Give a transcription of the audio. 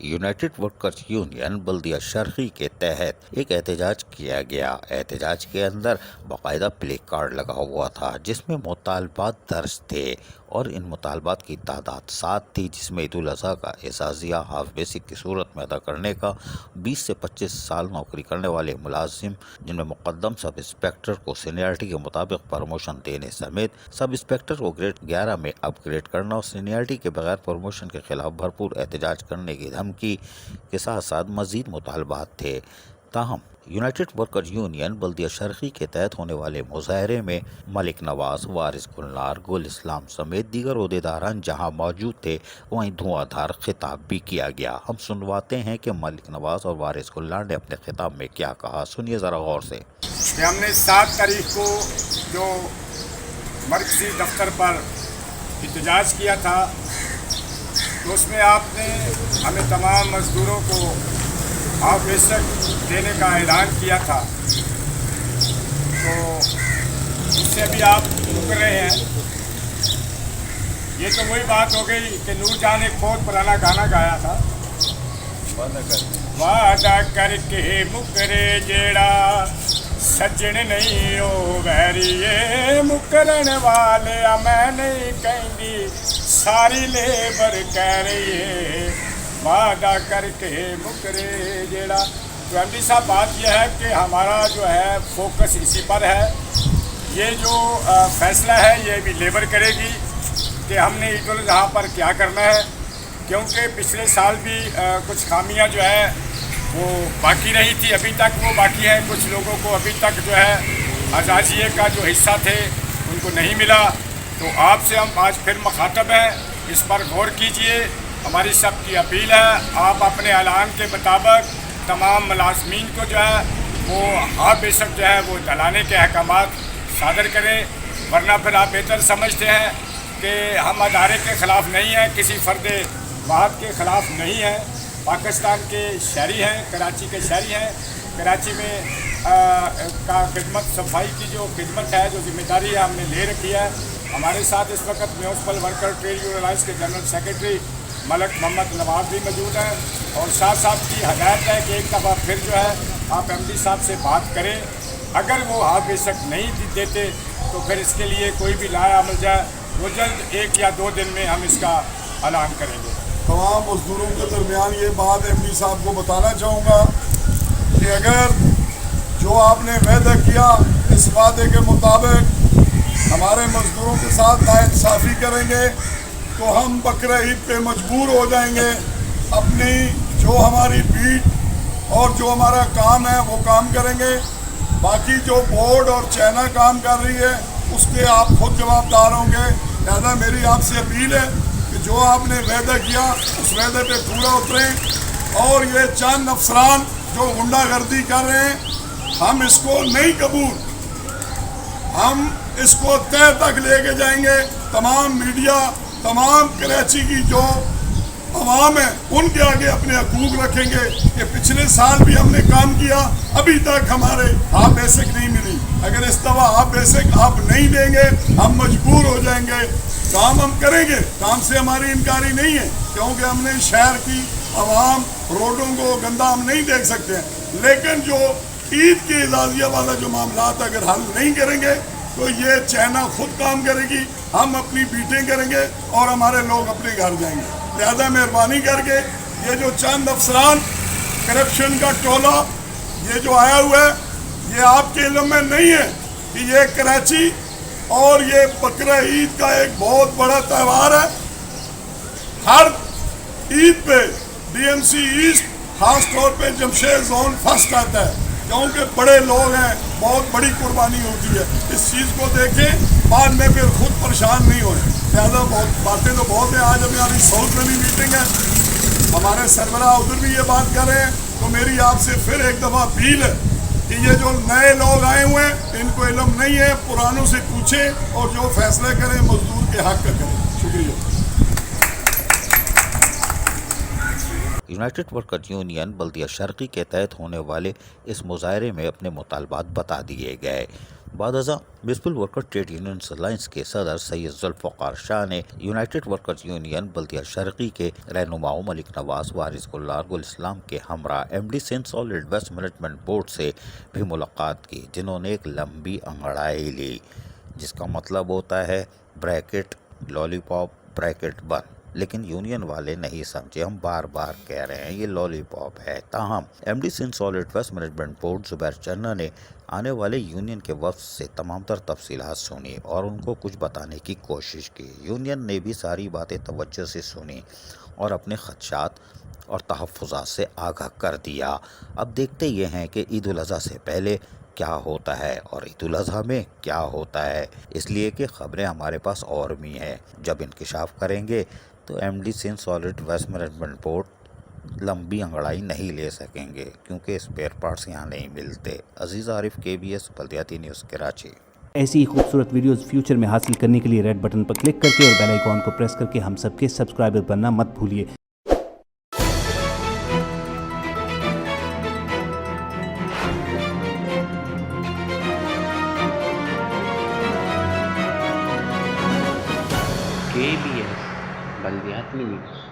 United workers union بلدیہ شرقی کے تحت ایک احتجاج کیا گیا۔ احتجاج کے اندر باقاعدہ پلے کارڈ لگا ہوا تھا جس میں مطالبات درج تھے اور ان مطالبات کی تعداد 7 تھی، جس میں عید الاضحیٰ کا اعزازیہ ہاف بیسک کی صورت میں ادا کرنے کا، 20 سے 25 سال نوکری کرنے والے ملازم جن میں مقدم سب انسپیکٹر کو سینیارٹی کے مطابق پروموشن دینے سمیت سب انسپیکٹر کو گریڈ 11 میں اپ گریڈ کرنا اور سینیارٹی کے بغیر پروموشن کے خلاف بھرپور احتجاج کرنے کی دھمکی کے ساتھ ساتھ مزید مطالبات تھے۔ تاہم یونائٹڈ ورکرز یونین بلدیہ شرقی کے تحت ہونے والے مظاہرے میں ملک نواز، وارث گلنار، گل اسلام سمیت دیگر عہدیداران جہاں موجود تھے وہیں دھواں دھار خطاب بھی کیا گیا۔ ہم سنواتے ہیں کہ ملک نواز اور وارث گلنار نے اپنے خطاب میں کیا کہا، سنیے ذرا غور سے۔ کہ ہم نے 7 تاریخ کو جو مرکزی دفتر پر احتجاج کیا تھا تو اس میں آپ نے ہمیں تمام مزدوروں کو ہاف بیسک دینے کا اعلان کیا تھا، تو اس سے بھی آپ مکر رہے ہیں۔ یہ تو وہی بات ہو گئی کہ نور جہاں نے ایک بہت پرانا گانا گایا تھا، وعدہ کر کے مکرے جیڑا سجن نہیں ہو ویریے، مکرن والے میں نہیں کہیں ساری لیبر کہہ رہی ہے، وعدہ کر کے مکرے جیڑا۔ تو ایم ڈی صاحب بات یہ ہے کہ ہمارا جو ہے فوکس اسی پر ہے۔ یہ جو فیصلہ ہے یہ بھی لیبر کرے گی کہ ہم نے عید الاضحیٰ پر کیا کرنا ہے، کیونکہ پچھلے سال بھی کچھ خامیاں جو ہے وہ باقی رہی تھی، ابھی تک وہ باقی ہے۔ کچھ لوگوں کو ابھی تک جو ہے اعزازیے کا جو حصہ تھے ان کو نہیں ملا، تو آپ سے ہم آج پھر مخاطب ہیں، اس پر غور کیجئے۔ ہماری سب کی اپیل ہے آپ اپنے اعلان کے مطابق تمام ملازمین کو جو ہے وہ ہاف بیسک جو ہے وہ دلانے کے احکامات صادر کریں، ورنہ پھر آپ بہتر سمجھتے ہیں کہ ہم ادارے کے خلاف نہیں ہیں، کسی فرد واحد کے خلاف نہیں ہیں، پاکستان کے شہری ہیں، کراچی کے شہری ہیں۔ کراچی میں کا خدمت صفائی کی جو خدمت ہے، جو ذمہ داری ہے ہم نے لے رکھی ہے۔ ہمارے ساتھ اس وقت municipal worker trade union alliance کے جنرل سیکرٹری ملک محمد نواز بھی موجود ہیں، اور ساتھ ساتھ کی ہدایت ہے کہ ایک دفعہ پھر جو ہے آپ ایم ڈی صاحب سے بات کریں، اگر وہ ہاف بیسک نہیں دیتے تو پھر اس کے لیے کوئی بھی لایا عمل جائے، وہ جلد 1 یا 2 دن میں ہم اس کا اعلان کریں گے۔ تمام مزدوروں کے درمیان یہ بات ایم ڈی صاحب کو بتانا چاہوں گا کہ اگر جو آپ نے وعدہ کیا اس وعدے کے مطابق ہمارے مزدوروں کے ساتھ ناانصافی کریں گے تو ہم بقرہ عید پہ مجبور ہو جائیں گے، اپنی جو ہماری بیٹ اور جو ہمارا کام ہے وہ کام کریں گے۔ باقی جو بورڈ اور چائنا کام کر رہی ہے اس کے آپ خود جواب دار ہوں گے۔ لہذا میری آپ سے اپیل ہے کہ جو آپ نے وعدہ کیا اس وعدے پہ پورا اتریں، اور یہ چند افسران جو غنڈہ گردی کر رہے ہیں ہم اس کو نہیں قبول، ہم اس کو تہہ تک لے کے جائیں گے۔ تمام میڈیا، تمام کراچی کی جو عوام ہے ان کے آگے اپنے حقوق رکھیں گے کہ پچھلے سال بھی ہم نے کام کیا، ابھی تک ہمارے ہاف بیسک نہیں ملی، اگر اس دفعہ ہاف بیسک آپ نہیں دیں گے ہم مجبور ہو جائیں گے۔ کام ہم کریں گے، کام سے ہماری انکاری نہیں ہے، کیونکہ ہم نے شہر کی عوام، روڈوں کو گندا ہم نہیں دیکھ سکتے ہیں، لیکن جو عید کے اعزازیہ والا جو معاملات اگر حل نہیں کریں گے تو یہ چائنا خود کام کرے گی، ہم اپنی بیٹیں کریں گے اور ہمارے لوگ اپنے گھر جائیں گے۔ لہذا مہربانی کر کے یہ جو چند افسران کرپشن کا ٹولہ یہ جو آیا ہوا ہے، یہ آپ کے علم میں نہیں ہے کہ یہ کراچی اور یہ بقرہ عید کا ایک بہت بڑا تہوار ہے۔ ہر عید پہ ڈی ایم سی ایسٹ خاص طور پہ جمشید زون فرسٹ آتا ہے، کیونکہ بڑے لوگ ہیں، بہت بڑی قربانی ہوتی ہے۔ اس چیز کو دیکھیں، بعد میں پھر خود پریشان نہیں ہوئے۔ لہٰذا بہت باتیں تو بہت ہیں، آج ہماری ساؤتھ میں بھی میٹنگ ہے، ہمارے سربراہ ادھر بھی یہ بات کر رہے ہیں، تو میری آپ سے پھر ایک دفعہ اپیل ہے کہ یہ جو نئے لوگ آئے ہوئے ہیں ان کو علم نہیں ہے، پرانوں سے پوچھیں اور جو فیصلہ کریں مزدور کے حق کا کریں۔ شکریہ۔ یونائٹڈ ورکرز یونین بلدیہ شرقی کے تحت ہونے والے اس مظاہرے میں اپنے مطالبات بتا دیے گئے۔ بعد ازاں municipal worker trade unions alliance کے صدر سید ذوالفقار شاہ نے یونائٹڈ ورکرز یونین بلدیہ شرقی کے رہنماؤں ملک نواز، وارث گلار، گل اسلام کے ہمراہ ایم ڈی سین سالڈ ویسٹ مینجمنٹ بورڈ سے بھی ملاقات کی، جنہوں نے ایک لمبی انگڑائی لی جس کا مطلب ہوتا ہے بریکٹ لالی پاپ بریکٹ بند، لیکن یونین والے نہیں سمجھے۔ ہم بار بار کہہ رہے ہیں یہ لالی پاپ ہے۔ تاہم ایم ڈی سین سالڈ ویسٹ مینجمنٹ بورڈ زبیر چنّا نے آنے والے یونین کے وفد سے تمام تر تفصیلات سنی اور ان کو کچھ بتانے کی کوشش کی۔ یونین نے بھی ساری باتیں توجہ سے سنی اور اپنے خدشات اور تحفظات سے آگاہ کر دیا۔ اب دیکھتے یہ ہیں کہ عید الاضحیٰ سے پہلے کیا ہوتا ہے اور عید الاضحیٰ میں کیا ہوتا ہے، اس لیے کہ خبریں ہمارے پاس اور بھی ہیں۔ جب انکشاف کریں گے تو ایم ڈی سین سالڈ ویسٹ مینجمنٹ بورڈ لمبی انگڑائی نہیں لے سکیں گے کیونکہ اسپیئر پارٹس یہاں نہیں ملتے۔ عزیز عارف، KBS بلدیاتی نیوز کراچی۔ ایسی ہی خوبصورت ویڈیوز فیوچر میں حاصل کرنے کے لیے ریڈ بٹن پر کلک کر کے اور بیل آئیکن کو پریس کر کے ہم سب کے سبسکرائبر بننا مت بھولیے۔ KBS بلدیاتی نیوز۔